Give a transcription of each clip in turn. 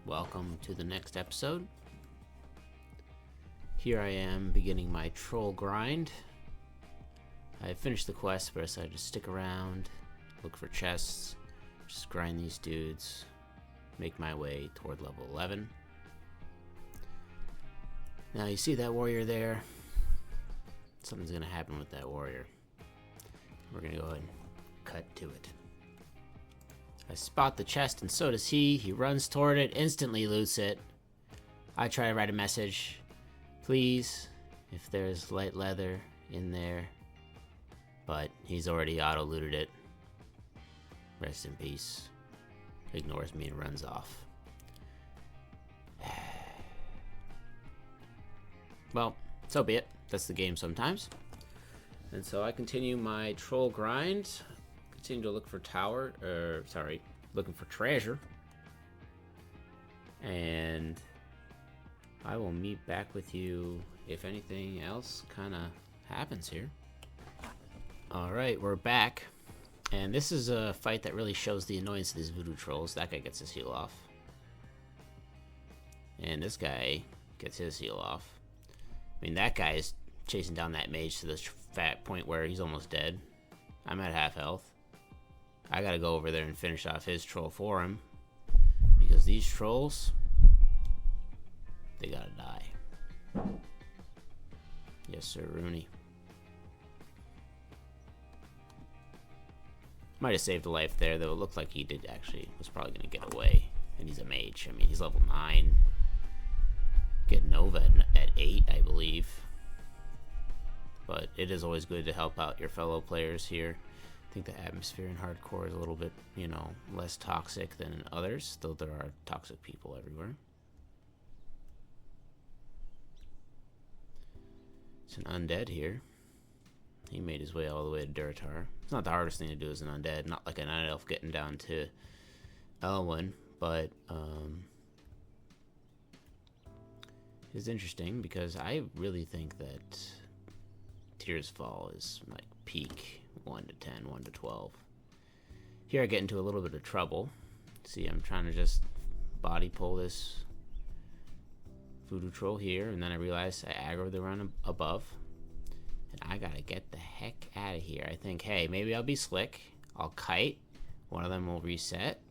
Welcome to the next episode. Here I am beginning my troll grind. I finished the quest, but I decided to stick around, look for chests, just grind these dudes, make my way toward level 11. Now you see that warrior there? Something's gonna happen with that warrior. We're gonna go ahead and cut to it. I spot the chest and so does he. He runs toward it, instantly loots it. I try to write a message. Please, if there's light leather in there. But he's already auto-looted it. Rest in peace. Ignores me and runs off. Well, so be it. That's the game sometimes. And so I continue my troll grind. Continue to look for looking for treasure. And I will meet back with you if anything else kind of happens here. Alright, we're back. And this is a fight that really shows the annoyance of these voodoo trolls. That guy gets his heal off. And this guy gets his heal off. I mean, that guy is chasing down that mage to this fat point where he's almost dead. I'm at half health. I gotta go over there and finish off his troll for him. Because these trolls, they gotta die. Yes, sir, Rooney. Might have saved a life there, though it looked like he was probably gonna get away. And he's a mage. I mean, he's level 9. Get Nova at 8, I believe. But it is always good to help out your fellow players here. I think the atmosphere in hardcore is a little bit, less toxic than in others, though there are toxic people everywhere. It's an undead here. He made his way all the way to Duratar. It's not the hardest thing to do as an undead, not like a night elf getting down to Elwyn, but it's interesting because I really think that Tears Fall is like peak 1 to 10, 1 to 12. Here I get into a little bit of trouble. See, I'm trying to just body pull this voodoo troll here, and then I realize I aggro the run above, and I gotta get the heck out of here. I think, hey, maybe I'll be slick. I'll kite. One of them will reset.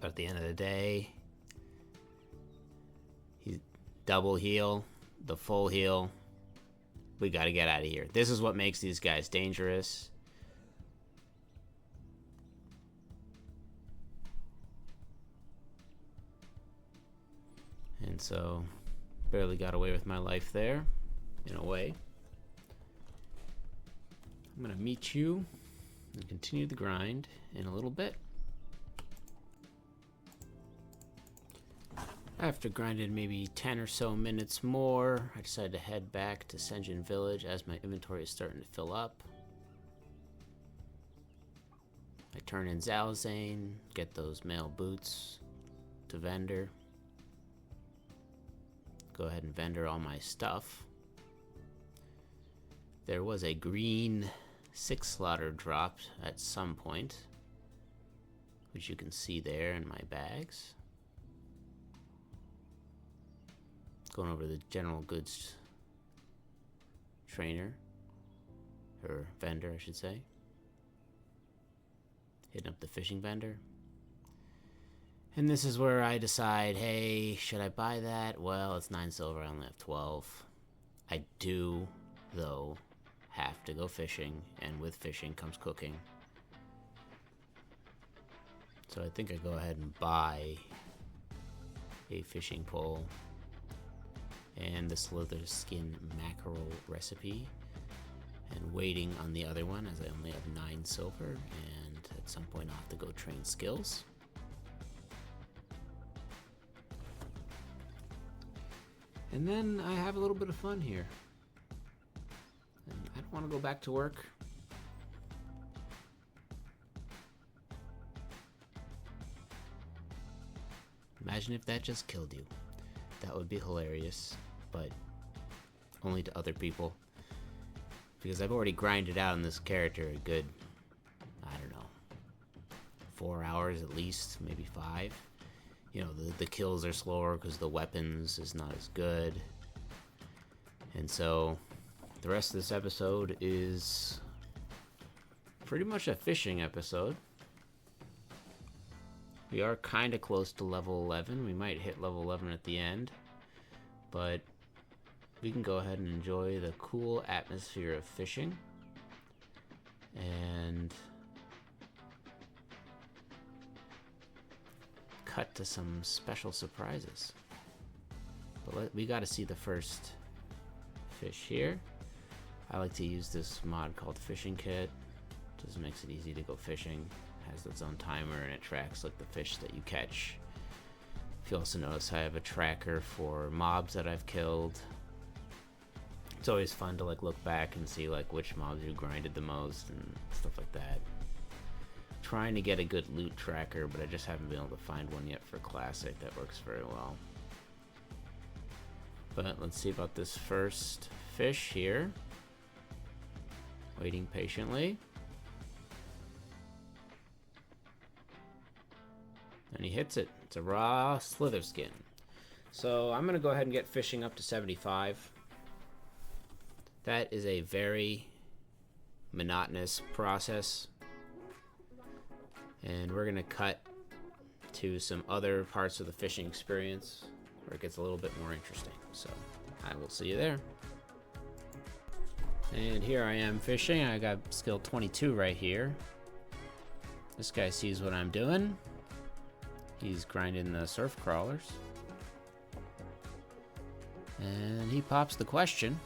But at the end of the day, he's double heal, the full heal. We gotta get out of here. This is what makes these guys dangerous. And so, barely got away with my life there, in a way. I'm gonna meet you and continue the grind in a little bit. After grinding maybe 10 or so minutes more, I decided to head back to Senjin Village as my inventory is starting to fill up. I turn in Zalazane, get those mail boots to vendor. Go ahead and vendor all my stuff. There was a green 6 slaughter dropped at some point, which you can see there in my bags. Going over to the general goods trainer, or vendor I should say. Hitting up the fishing vendor. And this is where I decide, hey, should I buy that? Well, it's 9 silver, I only have 12. I do, though, have to go fishing, and with fishing comes cooking. So I think I go ahead and buy a fishing pole and the slither skin mackerel recipe, and waiting on the other one as I only have 9 silver, and at some point I'll have to go train skills. And then I have a little bit of fun here. And I don't want to go back to work. Imagine if that just killed you. That would be hilarious, but only to other people. Because I've already grinded out on this character a good, I don't know, 4 hours at least, maybe 5. You know, the kills are slower because the weapons is not as good. And so the rest of this episode is pretty much a fishing episode. We are kind of close to level 11. We might hit level 11 at the end. But we can go ahead and enjoy the cool atmosphere of fishing. And cut to some special surprises. But we got to see the first fish here. I like to use this mod called Fishing Kit. Just makes it easy to go fishing. Has its own timer and it tracks like the fish that you catch. If you also notice, I have a tracker for mobs that I've killed. It's always fun to like look back and see like which mobs you grinded the most and stuff like that. Trying to get a good loot tracker, but I just haven't been able to find one yet for Classic that works very well. But let's see about this first fish here. Waiting patiently. And he hits it. It's a raw slither skin. So I'm going to go ahead and get fishing up to 75. That is a very monotonous process. And we're going to cut to some other parts of the fishing experience where it gets a little bit more interesting. So I will see you there. And here I am fishing. I got skill 22 right here. This guy sees what I'm doing. He's grinding the surf crawlers. And he pops the question.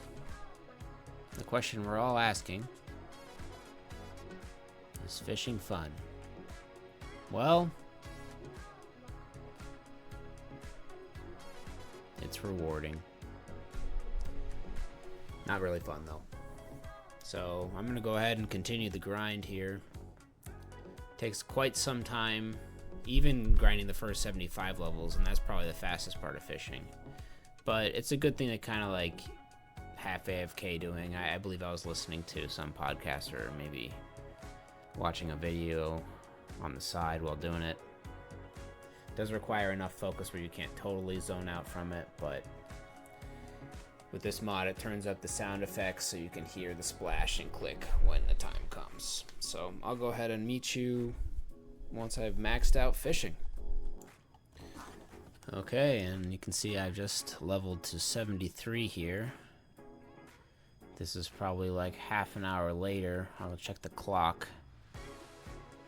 The question we're all asking. Is fishing fun? Well, it's rewarding. Not really fun though. So I'm gonna go ahead and continue the grind here. Takes quite some time, even grinding the first 75 levels, and that's probably the fastest part of fishing. But it's a good thing to kind of like half AFK doing. I believe I was listening to some podcast or maybe watching a video on the side while doing it. It does require enough focus where you can't totally zone out from it, but with this mod it turns up the sound effects so you can hear the splash and click when the time comes. So I'll go ahead and meet you once I've maxed out fishing. Okay, and you can see I've just leveled to 73 here. This is probably like half an hour later. I'll check the clock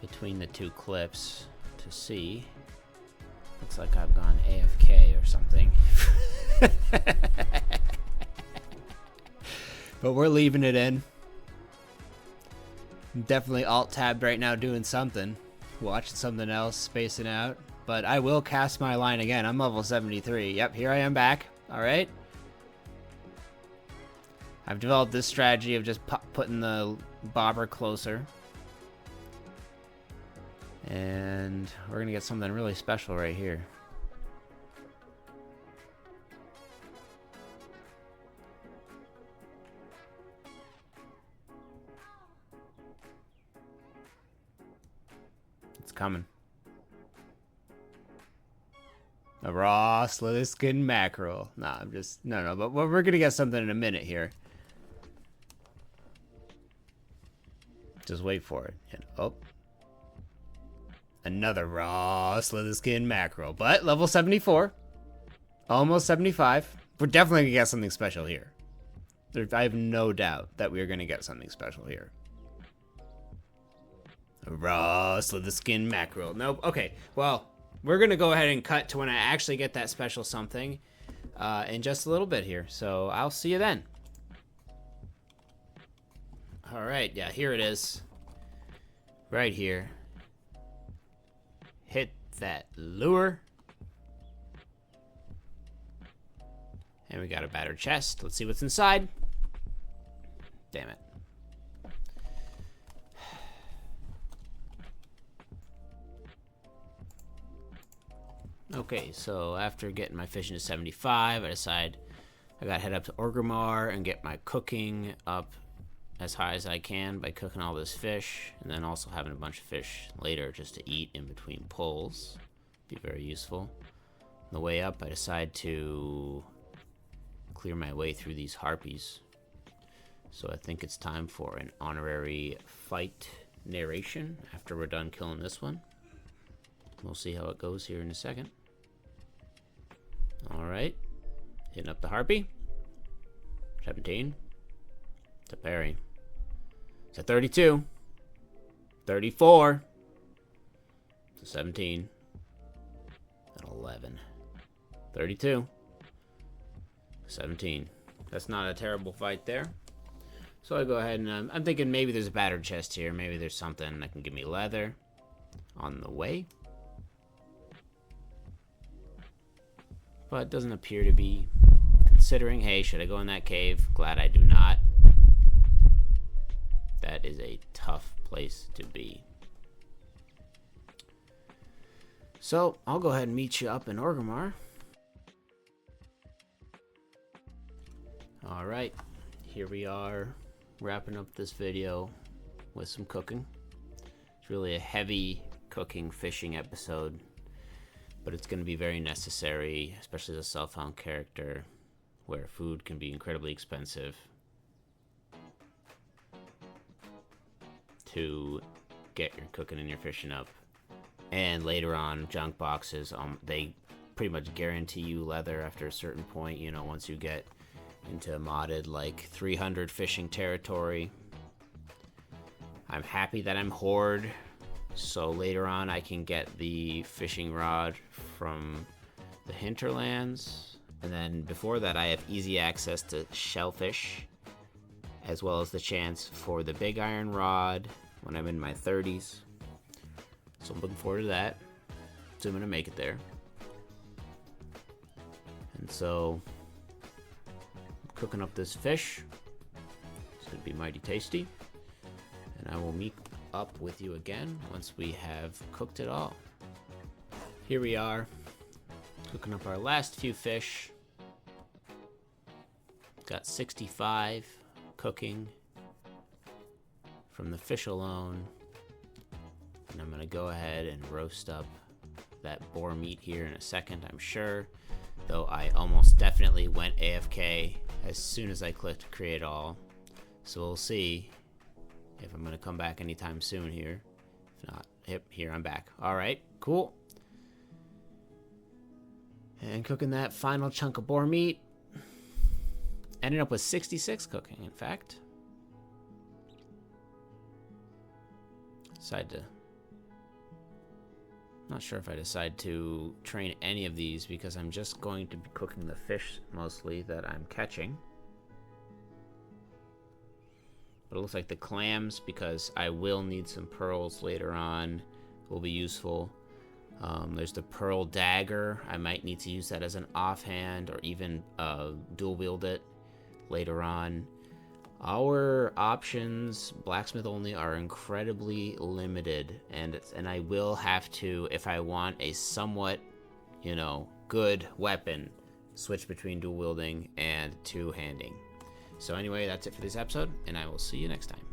between the two clips to see. Looks like I've gone AFK or something. But we're leaving it in. I'm definitely alt-tabbed right now doing something. Watching something else, spacing out. But I will cast my line again. I'm level 73. Yep, here I am back. Alright. I've developed this strategy of just putting the bobber closer. And we're going to get something really special right here. It's coming. A raw slither skin mackerel. Nah, I'm just... No, but we're going to get something in a minute here. Just wait for it. And, oh. Another raw slither skin mackerel. But level 74. Almost 75. We're definitely going to get something special here. I have no doubt that we're going to get something special here. A raw slither skin mackerel. Nope. Okay. Well, we're going to go ahead and cut to when I actually get that special something in just a little bit here. So I'll see you then. All right. Yeah, here it is. Right here. Hit that lure. And we got a battered chest. Let's see what's inside. Damn it. Okay, so after getting my fishing to 75, I decide I gotta head up to Orgrimmar and get my cooking up as high as I can by cooking all this fish, and then also having a bunch of fish later just to eat in between pulls. Be very useful. On the way up, I decide to clear my way through these harpies. So I think it's time for an honorary fight narration after we're done killing this one. We'll see how it goes here in a second. Alright. Hitting up the harpy. 17. It's a parry. It's a 32. 34. It's a 17. An 11. 32. 17. That's not a terrible fight there. So I go ahead and I'm thinking maybe there's a battered chest here. Maybe there's something that can give me leather on the way. But it doesn't appear to be. Considering, hey, should I go in that cave? Glad I do not. That is a tough place to be. So I'll go ahead and meet you up in Orgrimmar. Alright, here we are wrapping up this video with some cooking. It's really a heavy cooking fishing episode, but it's going to be very necessary, especially as a self-found character where food can be incredibly expensive, to get your cooking and your fishing up. And later on, junk boxes, they pretty much guarantee you leather after a certain point, you know, once you get into modded like 300 fishing territory. I'm happy that I'm Horde, so later on I can get the fishing rod from the hinterlands, and then before that I have easy access to shellfish, as well as the chance for the big iron rod when I'm in my 30s. So I'm looking forward to that, assuming I make it there. And so cooking up this fish. It's going to be mighty tasty. And I will meet up with you again once we have cooked it all. Here we are, cooking up our last few fish. Got 65 cooking from the fish alone. And I'm going to go ahead and roast up that boar meat here in a second, I'm sure. Though I almost definitely went AFK as soon as I clicked create all. So we'll see if I'm going to come back anytime soon here. If not, yep, here I'm back. Alright, cool. And cooking that final chunk of boar meat. Ended up with 66 cooking, in fact. Not sure if I decide to train any of these because I'm just going to be cooking the fish mostly that I'm catching. But it looks like the clams, because I will need some pearls later on, will be useful. There's the pearl dagger. I might need to use that as an offhand or even dual wield it later on. Our options, blacksmith only, are incredibly limited, and I will have to, if I want a somewhat, you know, good weapon, switch between dual wielding and two-handing. So anyway, that's it for this episode, and I will see you next time.